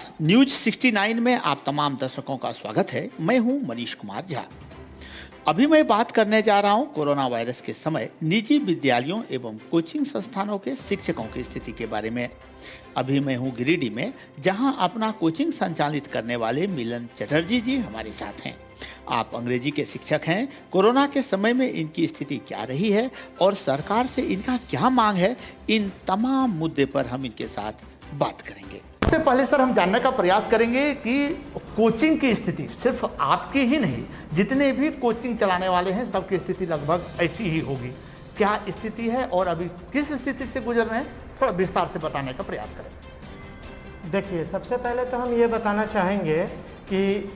नमस्कार, न्यूज 69 में आप तमाम दर्शकों का स्वागत है। मैं हूं मनीष कुमार झा। अभी मैं बात करने जा रहा हूं कोरोना वायरस के समय निजी विद्यालयों एवं कोचिंग संस्थानों के शिक्षकों की स्थिति के बारे में। अभी मैं हूं गिरिडीह में, जहां अपना कोचिंग संचालित करने वाले मिलन चटर्जी जी हमारे साथ हैं। आप अंग्रेजी के शिक्षक हैं। कोरोना के समय में इनकी स्थिति क्या रही है और सरकार से इनका क्या मांग है, इन तमाम मुद्दे पर हम इनके साथ बात करेंगे। सबसे पहले सर हम जानने का प्रयास करेंगे कि कोचिंग की स्थिति सिर्फ आपकी ही नहीं, जितने भी कोचिंग चलाने वाले हैं सबकी स्थिति लगभग ऐसी ही होगी। क्या स्थिति है और अभी किस स्थिति से गुजर रहे हैं, थोड़ा विस्तार से बताने का प्रयास करें। देखिए, सबसे पहले तो हम ये बताना चाहेंगे कि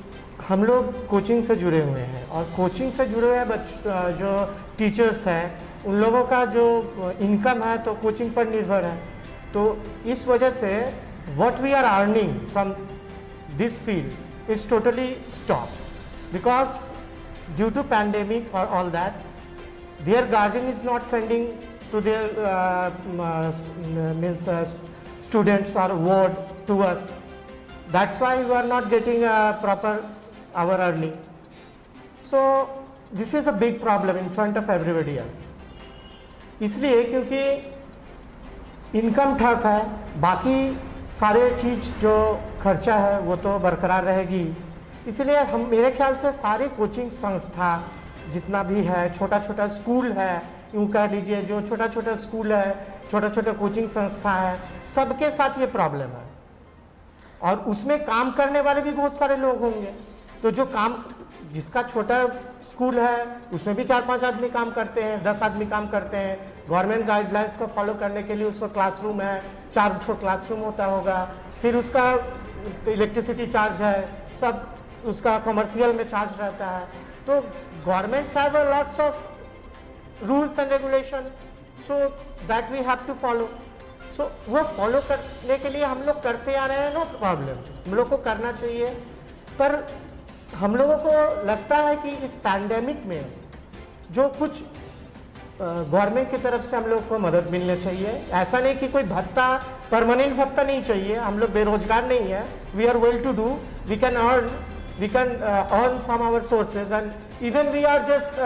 हम लोग कोचिंग से जुड़े हुए हैं और कोचिंग से जुड़े हुए जो टीचर्स हैं उन लोगों का जो इनकम है तो कोचिंग पर निर्भर है। तो इस वजह से what we are earning from this field is totally stopped because due to pandemic or all that, their guardian is not sending to their students or ward to us. That's why we are not getting a proper our earning. So this is a big problem in front of everybody else. इसलिए क्योंकि income ठप है, बाकी सारे चीज़ जो खर्चा है वो तो बरकरार रहेगी। इसलिए हम मेरे ख्याल से सारे कोचिंग संस्था जितना भी है, छोटा छोटा स्कूल है, यूँ कह लीजिए जो छोटा छोटा स्कूल है, छोटा छोटा कोचिंग संस्था है, सबके साथ ये प्रॉब्लम है। और उसमें काम करने वाले भी बहुत सारे लोग होंगे। तो जो काम जिसका छोटा स्कूल है उसमें भी 4-5 आदमी काम करते हैं, 10 आदमी काम करते हैं। गवर्नमेंट गाइडलाइंस को फॉलो करने के लिए उसका क्लासरूम है, 4 ठो क्लासरूम होता होगा, फिर उसका इलेक्ट्रिसिटी चार्ज है, सब उसका कमर्शियल में चार्ज रहता है। तो government have a lots of rules and regulation so that we have to follow. So वो फॉलो करने के लिए हम लोग करते आ रहे हैं, नो प्रॉब्लम, हम लोग को करना चाहिए। पर हम लोगों को लगता है कि इस पैंडेमिक में जो कुछ गवर्नमेंट की तरफ से हम लोग को मदद मिलनी चाहिए। ऐसा नहीं कि कोई भत्ता, परमानेंट भत्ता नहीं चाहिए, हम लोग बेरोजगार नहीं है, we are well to do, we can earn from our sources and even we are just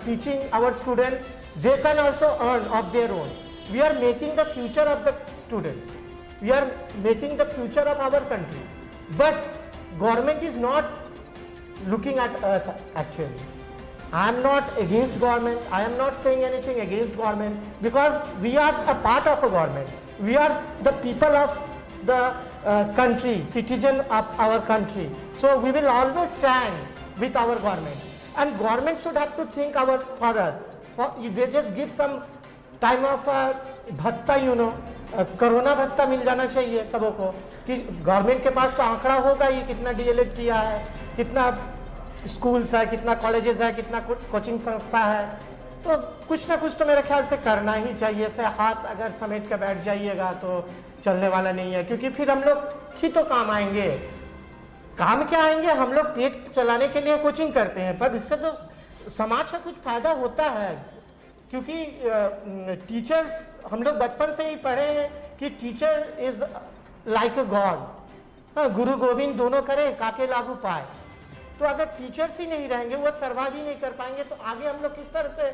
teaching our student, they can also earn of their own. We are making the future of the students, we are making the future of our country, but government is not looking at us actually. I am not against government, I am not saying anything against government because we are a part of a government. We are the people of the country, citizen of our country. So we will always stand with our government and government should have to think for us. They just give some time of भत्ता, you know, corona भत्ता मिल जाना चाहिए सबों को कि government के पास तो आंकड़ा होगा ही कितना डीएलएड किया है, कितना स्कूल्स है, कितना कॉलेजेस है, कितना कोचिंग संस्था है। तो कुछ ना कुछ तो मेरे ख्याल से करना ही चाहिए। से हाथ अगर समेट कर बैठ जाइएगा तो चलने वाला नहीं है, क्योंकि फिर हम लोग ही तो काम आएंगे। काम क्या आएंगे, हम लोग पेट चलाने के लिए कोचिंग करते हैं, पर इससे तो समाज का कुछ फायदा होता है। क्योंकि टीचर्स, हम लोग बचपन से ही पढ़े हैं कि teacher is like a God. गुरु गोविंद दोनों करे, काके लागू पाए। तो अगर टीचर्स ही नहीं रहेंगे, वो सर्वाइव ही नहीं कर पाएंगे, तो आगे हम लोग किस तरह से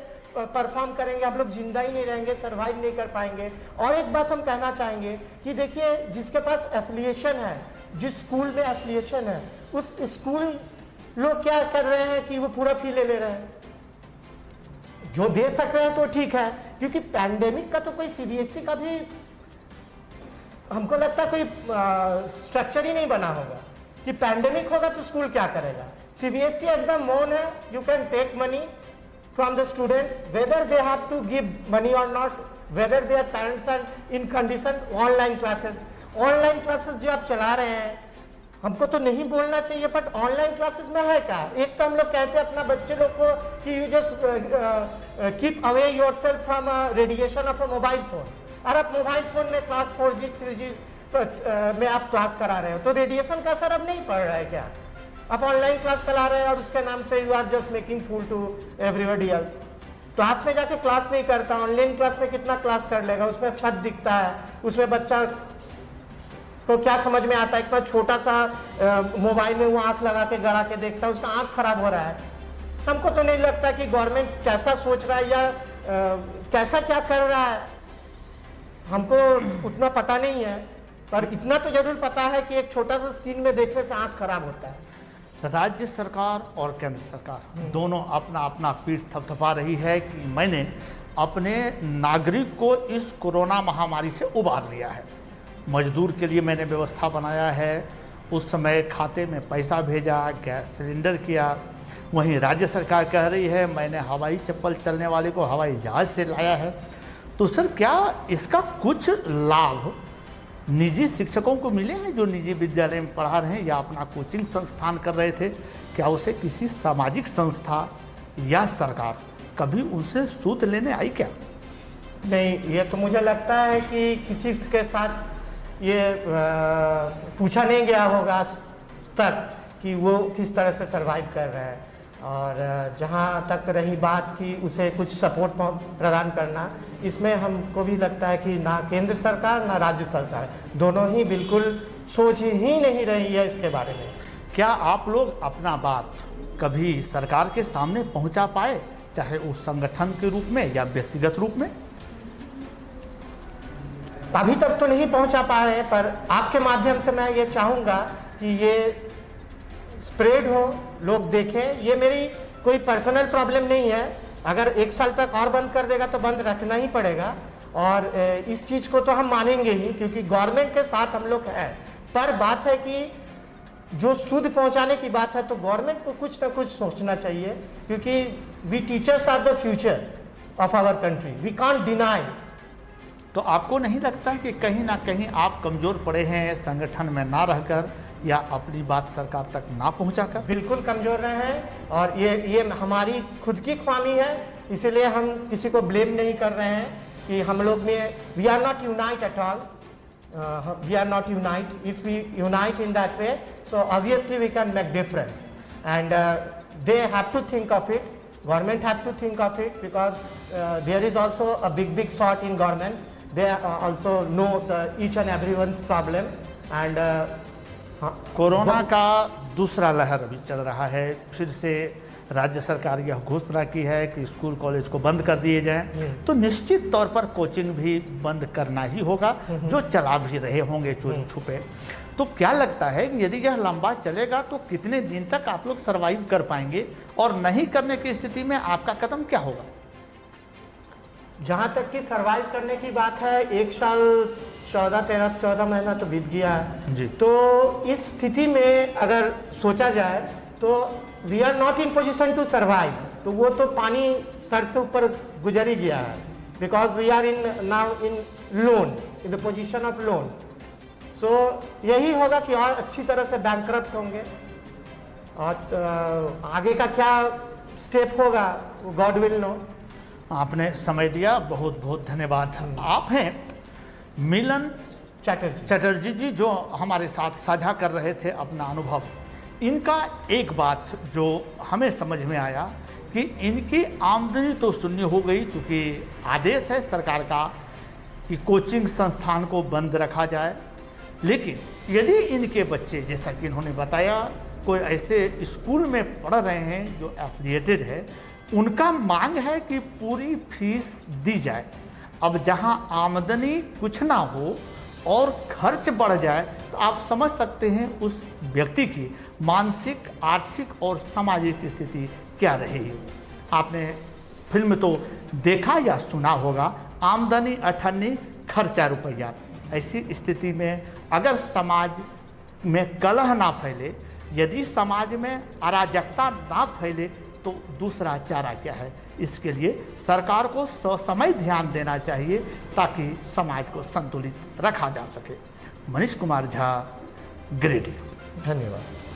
परफॉर्म करेंगे, हम लोग जिंदा ही नहीं रहेंगे, सर्वाइव नहीं कर पाएंगे। और एक बात हम कहना चाहेंगे कि देखिए, जिसके पास एफिलिएशन है, जिस स्कूल में एफिलिएशन है, उस स्कूल लोग क्या कर रहे हैं कि वो पूरा फी ले रहे हैं। जो दे सक रहे हैं तो ठीक है, क्योंकि पैंडेमिक का तो कोई सीबीएसई का भी हमको लगता है कोई स्ट्रक्चर ही नहीं बना होगा कि पैंडेमिक होगा तो स्कूल क्या करेगा। सीबीएसई एकदम मौन है। You can take money from the students whether they have to give money और not, whether their parents are in condition. Online classes जो आप चला रहे हैं, हमको तो नहीं बोलना चाहिए, बट ऑनलाइन क्लासेस में है क्या। एक तो हम लोग कहते हैं अपना बच्चे लोग को कि you just keep away yourself from radiation of a mobile phone, और आप मोबाइल फोन में क्लास 4G 3G में आप क्लास करा रहे हो, तो रेडिएशन का असर अब नहीं पड़ रहा है क्या। आप ऑनलाइन क्लास करा रहे हैं और उसके नाम से you are just making fool to everybody else. Class में जाके क्लास नहीं करता, ऑनलाइन क्लास में कितना क्लास कर लेगा, उसमें छत दिखता है, उसमें बच्चा तो क्या समझ में आता है? इतना छोटा सा मोबाइल में वो आंख लगा के गड़ा के देखता है, उसका आंख खराब हो रहा है। हमको तो नहीं लगता कि गवर्नमेंट कैसा सोच रहा है या कैसा क्या कर रहा है, हमको उतना पता नहीं है, पर इतना तो जरूर पता है कि एक छोटा सा स्क्रीन में देखने से आंख खराब होता है। राज्य सरकार और केंद्र सरकार दोनों अपना अपना पीठ थपथपा रही है कि मैंने अपने नागरिक को इस कोरोना महामारी से उबार लिया है। मजदूर के लिए मैंने व्यवस्था बनाया है, उस समय खाते में पैसा भेजा, गैस सिलेंडर किया। वहीं राज्य सरकार कह रही है मैंने हवाई चप्पल चलने वाले को हवाई जहाज से लाया है। तो सर, क्या इसका कुछ लाभ निजी शिक्षकों को मिले हैं जो निजी विद्यालय में पढ़ा रहे हैं या अपना कोचिंग संस्थान कर रहे थे? क्या उसे किसी सामाजिक संस्था या सरकार कभी उनसे सूद लेने आई क्या? नहीं, ये तो मुझे लगता है कि किसी के साथ ये पूछा नहीं गया होगा आज तक कि वो किस तरह से सरवाइव कर रहे हैं। और जहाँ तक रही बात कि उसे कुछ सपोर्ट प्रदान करना, इसमें हमको भी लगता है कि ना केंद्र सरकार ना राज्य सरकार दोनों ही बिल्कुल सोच ही नहीं रही है इसके बारे में। क्या आप लोग अपना बात कभी सरकार के सामने पहुंचा पाए, चाहे उस संगठन के रूप में या व्यक्तिगत रूप में? अभी तक तो नहीं पहुंचा पा रहे हैं, पर आपके माध्यम से मैं ये चाहूँगा कि ये स्प्रेड हो, लोग देखें। ये मेरी कोई पर्सनल प्रॉब्लम नहीं है, अगर 1 साल तक और बंद कर देगा तो बंद रखना ही पड़ेगा, और इस चीज़ को तो हम मानेंगे ही क्योंकि गवर्नमेंट के साथ हम लोग हैं। पर बात है कि जो सूद पहुंचाने की बात है तो गवर्नमेंट को कुछ ना कुछ सोचना चाहिए, क्योंकि we teachers are the future of our country, we can't deny. तो आपको नहीं लगता है कि कहीं ना कहीं आप कमज़ोर पड़े हैं संगठन में ना रहकर या अपनी बात सरकार तक ना पहुंचाकर? बिल्कुल कमज़ोर रहे हैं, और ये हमारी खुद की ख्वामी है, इसीलिए हम किसी को ब्लेम नहीं कर रहे हैं कि हम लोग में we are not unite at all, we are not unite. If we unite in that way, so obviously we can make difference, and they have to think of it, government have to think of it, because there is also a big shot in government. They also know each and everyone's problem, and corona का दूसरा लहर अभी चल रहा है। फिर से राज्य सरकार यह घोषणा की है कि स्कूल कॉलेज को बंद कर दिए जाएं, तो निश्चित तौर पर कोचिंग भी बंद करना ही होगा, जो चला भी रहे होंगे चोरी छुपे। तो क्या लगता है कि यदि यह लंबा चलेगा तो कितने दिन तक आप लोग सरवाइव कर पाएंगे, और नहीं करने की स्थिति में आपका कदम क्या होगा? जहाँ तक कि सरवाइव करने की बात है, 1 साल 14 महीना तो बीत गया है जी। तो इस स्थिति में अगर सोचा जाए तो we are not in position to survive, तो वो तो पानी सर से ऊपर गुजर ही गया है, because we are in now in loan, in the position of loan. So यही होगा कि और अच्छी तरह से बैंकरप्ट होंगे, और आगे का क्या स्टेप होगा गॉड विल नो। आपने समय दिया, बहुत बहुत धन्यवाद। आप हैं मिलन चटर्जी जी, जो हमारे साथ साझा कर रहे थे अपना अनुभव। इनका एक बात जो हमें समझ में आया कि इनकी आमदनी तो शून्य हो गई, चूँकि आदेश है सरकार का कि कोचिंग संस्थान को बंद रखा जाए, लेकिन यदि इनके बच्चे, जैसा कि इन्होंने बताया, कोई ऐसे स्कूल में पढ़ रहे हैं जो एफिलिएटेड है, उनका मांग है कि पूरी फीस दी जाए। अब जहां आमदनी कुछ ना हो और खर्च बढ़ जाए, तो आप समझ सकते हैं उस व्यक्ति की मानसिक, आर्थिक और सामाजिक स्थिति क्या रहेगी। आपने फिल्म तो देखा या सुना होगा, आमदनी 98, खर्चा रुपया। ऐसी स्थिति में अगर समाज में कलह ना फैले, यदि समाज में अराजकता ना फैले, तो दूसरा चारा क्या है? इसके लिए सरकार को ससमय ध्यान देना चाहिए ताकि समाज को संतुलित रखा जा सके। मनीष कुमार झा, गिरिडीह। धन्यवाद।